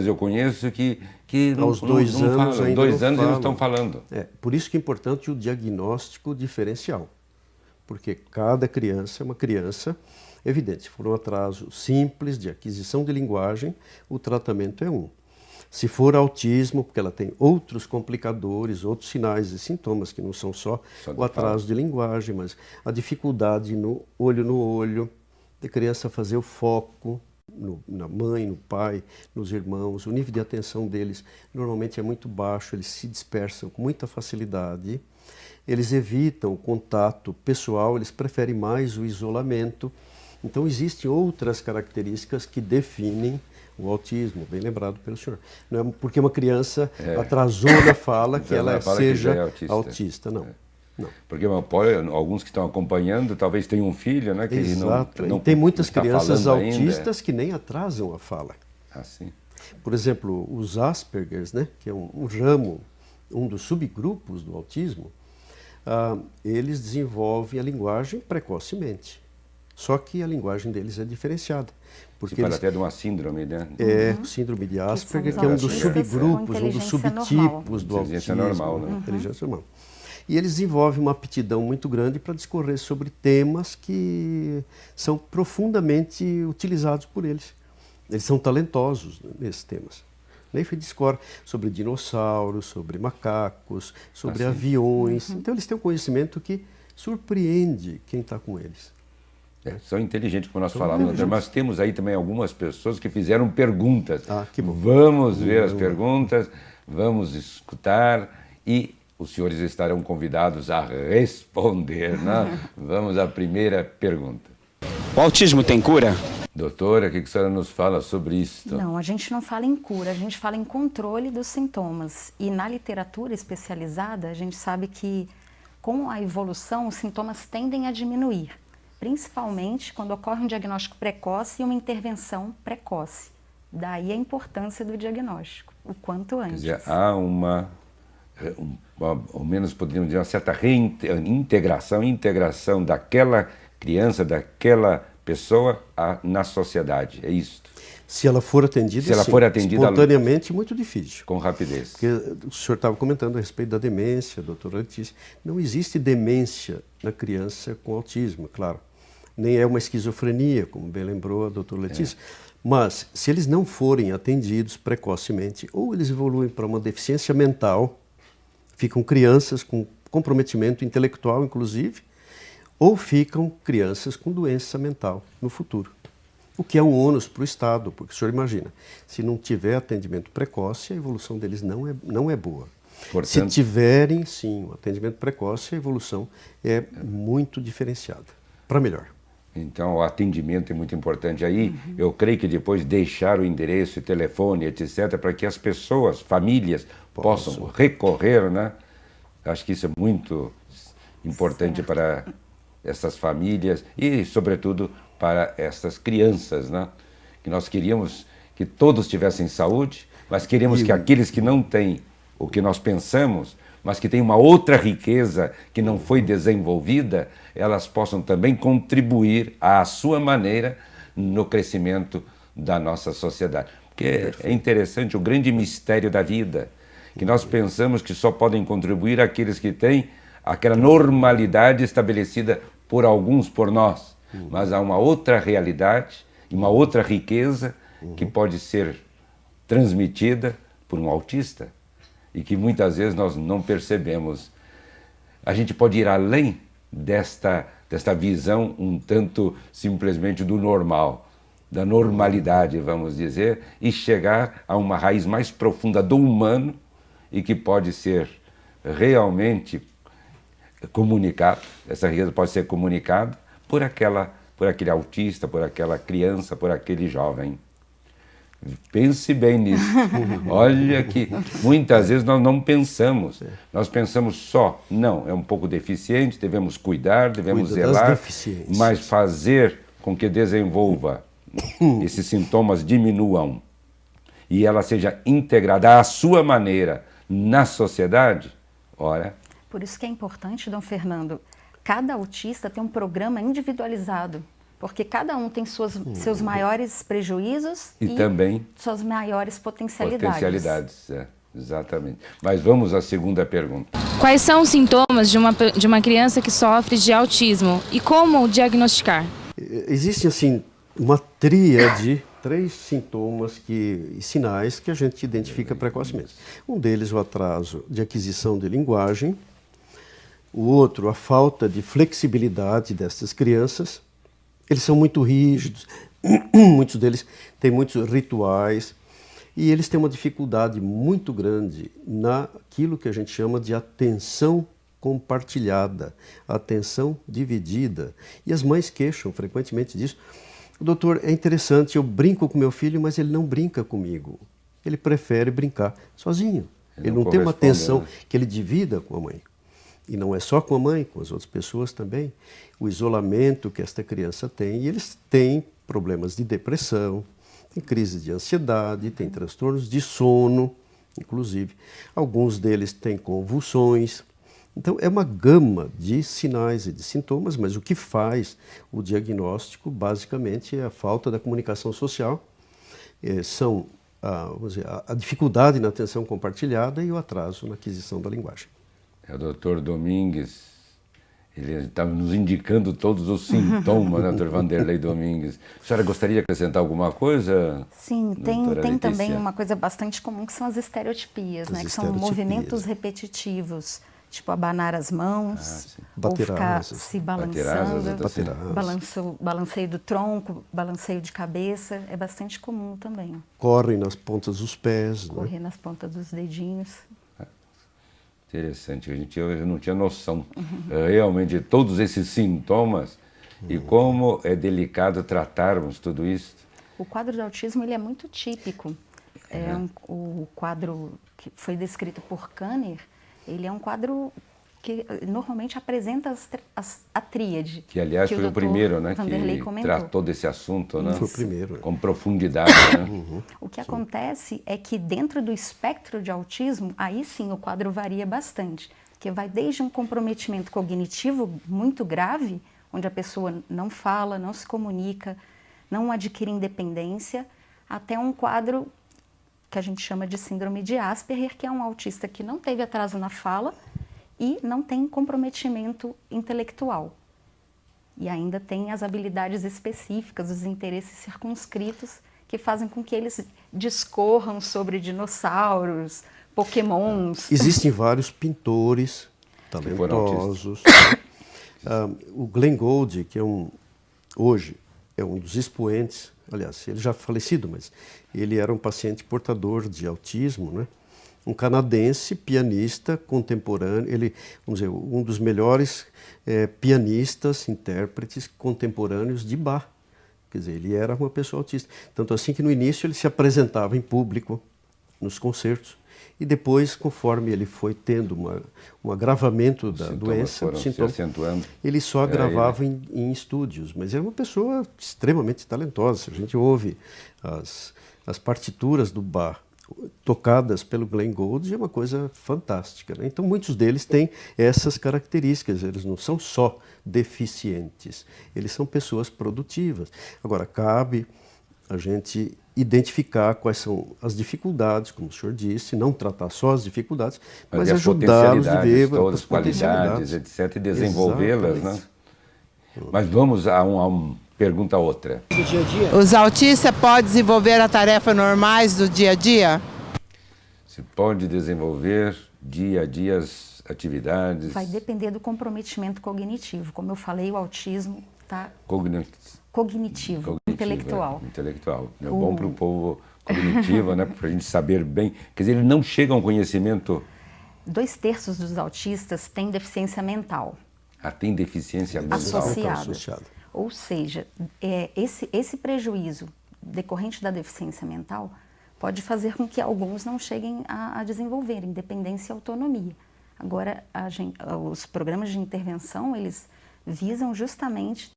eu conheço que aos 2 anos falam. ainda 2 anos falam. não estão falando. Por isso que é importante o diagnóstico diferencial. Porque cada criança é uma criança, evidente, se for um atraso simples de aquisição de linguagem, o tratamento é um. Se for autismo, porque ela tem outros complicadores, outros sinais e sintomas, que não são só o atraso de linguagem, mas a dificuldade no olho, de criança fazer o foco na mãe, no pai, nos irmãos, o nível de atenção deles normalmente é muito baixo, eles se dispersam com muita facilidade, eles evitam o contato pessoal, eles preferem mais o isolamento. Então existem outras características que definem o autismo, bem lembrado pelo senhor. Não é porque uma criança atrasou na fala que ela seja autista, não. Não. Porque alguns que estão acompanhando talvez tenham um filho, né? Que Exato. Não e tem muitas crianças autistas ainda. que nem atrasam a fala. Ah, sim. Por exemplo, os Aspergers, né? Que é um ramo, um dos subgrupos do autismo, eles desenvolvem a linguagem precocemente. Só que a linguagem deles é diferenciada. Porque se fala até de uma síndrome, né? Síndrome de Asperger, que é um dos subgrupos, um dos subtipos do autismo. Normal, né? Inteligência normal. E eles desenvolvem uma aptidão muito grande para discorrer sobre temas que são profundamente utilizados por eles. Eles são talentosos nesses temas. Leif discorre sobre dinossauros, sobre macacos, sobre aviões. Então eles têm um conhecimento que surpreende quem está com eles. São inteligentes, como nós falamos, mas temos aí também algumas pessoas que fizeram perguntas. Que bom. Vamos ver as perguntas, vamos escutar e os senhores estarão convidados a responder, né? Vamos à primeira pergunta. O autismo tem cura? Doutora, o que a senhora nos fala sobre isso? Não, a gente não fala em cura, a gente fala em controle dos sintomas. E na literatura especializada, a gente sabe que com a evolução os sintomas tendem a diminuir, principalmente quando ocorre um diagnóstico precoce e uma intervenção precoce. Daí a importância do diagnóstico, o quanto antes. Quer dizer, há ao menos poderíamos dizer, uma certa integração daquela criança, daquela pessoa na sociedade, é isso? Se ela for atendida, se ela for atendida espontaneamente, muito difícil. Com rapidez. Porque o senhor estava comentando a respeito da demência, doutora Letícia. Não existe demência na criança com autismo, claro. Nem é uma esquizofrenia, como bem lembrou a doutora Letícia. Mas, se eles não forem atendidos precocemente, ou eles evoluem para uma deficiência mental, ficam crianças com comprometimento intelectual, inclusive, ou ficam crianças com doença mental no futuro. O que é um ônus para o Estado, porque o senhor imagina, se não tiver atendimento precoce, a evolução deles não é boa. Portanto, se tiverem, sim, um atendimento precoce, a evolução é muito diferenciada, para melhor. Então, o atendimento é muito importante. Aí, eu creio que depois deixar o endereço, telefone, etc., para que as pessoas, famílias, possam recorrer, né? Acho que isso é muito importante para essas famílias e, sobretudo, para essas crianças, né? Que nós queríamos que todos tivessem saúde, mas queremos que aqueles que não têm o que nós pensamos, mas que têm uma outra riqueza que não foi desenvolvida, elas possam também contribuir à sua maneira no crescimento da nossa sociedade. Porque é interessante o grande mistério da vida, que nós pensamos que só podem contribuir aqueles que têm aquela normalidade estabelecida por alguns, por nós. Mas há uma outra realidade, uma outra riqueza que pode ser transmitida por um autista e que muitas vezes nós não percebemos. A gente pode ir além desta visão um tanto simplesmente do normal, da normalidade, vamos dizer, e chegar a uma raiz mais profunda do humano e que pode ser realmente comunicado, essa riqueza pode ser comunicada por aquele autista, por aquela criança, por aquele jovem. Pense bem nisso. Olha que muitas vezes nós não pensamos. Nós pensamos só, não, é um pouco deficiente, devemos cuidar, devemos zelar, mas fazer com que desenvolva, esses sintomas diminuam e ela seja integrada à sua maneira na sociedade, ora... Por isso que é importante, Dom Fernando, cada autista tem um programa individualizado porque cada um tem seus maiores prejuízos E também suas maiores potencialidades. potencialidades, exatamente. Mas vamos à segunda pergunta. Quais são os sintomas de uma criança que sofre de autismo e como diagnosticar? Existe, assim, uma tríade, 3 sintomas e sinais que a gente identifica precocemente. Um deles, o atraso de aquisição de linguagem. O outro, a falta de flexibilidade dessas crianças. Eles são muito rígidos, muitos deles têm muitos rituais e eles têm uma dificuldade muito grande naquilo que a gente chama de atenção compartilhada, atenção dividida. E as mães queixam frequentemente disso. Doutor, é interessante, eu brinco com meu filho, mas ele não brinca comigo. Ele prefere brincar sozinho. Ele não tem uma atenção que ele divida com a mãe. E não é só com a mãe, com as outras pessoas também. O isolamento que esta criança tem, e eles têm problemas de depressão, tem crise de ansiedade, tem transtornos de sono, inclusive. Alguns deles têm convulsões. Então, é uma gama de sinais e de sintomas, mas o que faz o diagnóstico, basicamente, é a falta da comunicação social, são a dificuldade na atenção compartilhada e o atraso na aquisição da linguagem. O doutor Domingues, ele estava nos indicando todos os sintomas, né, doutor Vanderlei Domingues. A senhora gostaria de acrescentar alguma coisa? Sim, tem também uma coisa bastante comum que são as estereotipias, né? Que são movimentos repetitivos, tipo abanar as mãos, ou ficar se balançando, balanceio do tronco, balanceio de cabeça, é bastante comum também. Correm nas pontas dos pés. Correr nas pontas dos dedinhos. Interessante, eu não tinha noção realmente de todos esses sintomas e como é delicado tratarmos tudo isso. O quadro de autismo ele é muito típico. O quadro que foi descrito por Kanner, ele é um quadro que normalmente apresenta a tríade. Que, aliás, foi o primeiro, né, Vanderlei que comentou. tratou desse assunto, né? Foi o primeiro. Com profundidade, né? O que acontece é que dentro do espectro de autismo, aí sim o quadro varia bastante, porque vai desde um comprometimento cognitivo muito grave, onde a pessoa não fala, não se comunica, não adquire independência, até um quadro que a gente chama de síndrome de Asperger, que é um autista que não teve atraso na fala e não tem comprometimento intelectual. E ainda tem as habilidades específicas, os interesses circunscritos, que fazem com que eles discorram sobre dinossauros, pokémons. Existem vários pintores talentosos. O Glenn Gould, que hoje é um dos expoentes, aliás, ele já falecido, mas ele era um paciente portador de autismo, né? Um canadense, pianista contemporâneo, ele, vamos dizer, um dos melhores pianistas, intérpretes contemporâneos de Bach. Quer dizer, ele era uma pessoa autista. Tanto assim que no início ele se apresentava em público, nos concertos, e depois, conforme ele foi tendo um agravamento da doença, ele só agravava em estúdios. Mas era uma pessoa extremamente talentosa. A gente ouve as partituras do Bach tocadas pelo Glenn Gould, é uma coisa fantástica, né? Então, muitos deles têm essas características, eles não são só deficientes, eles são pessoas produtivas. Agora, cabe a gente identificar quais são as dificuldades, como o senhor disse, não tratar só as dificuldades, mas ajudá-los a ver todas as qualidades, etc., e desenvolvê-las, né? Mas vamos a uma pergunta outra. Os autistas podem desenvolver as tarefas normais do dia a dia? Se pode desenvolver dia a dia as atividades? Vai depender do comprometimento cognitivo. Como eu falei, o autismo está cognitivo, intelectual. Intelectual. É bom para o povo cognitivo, né? Para a gente saber bem. Quer dizer, ele não chega a um conhecimento... 2/3 dos autistas têm deficiência mental. Tem deficiência mental? Associada. Ou seja, esse prejuízo decorrente da deficiência mental pode fazer com que alguns não cheguem a desenvolver independência e autonomia. Agora, os programas de intervenção, eles visam justamente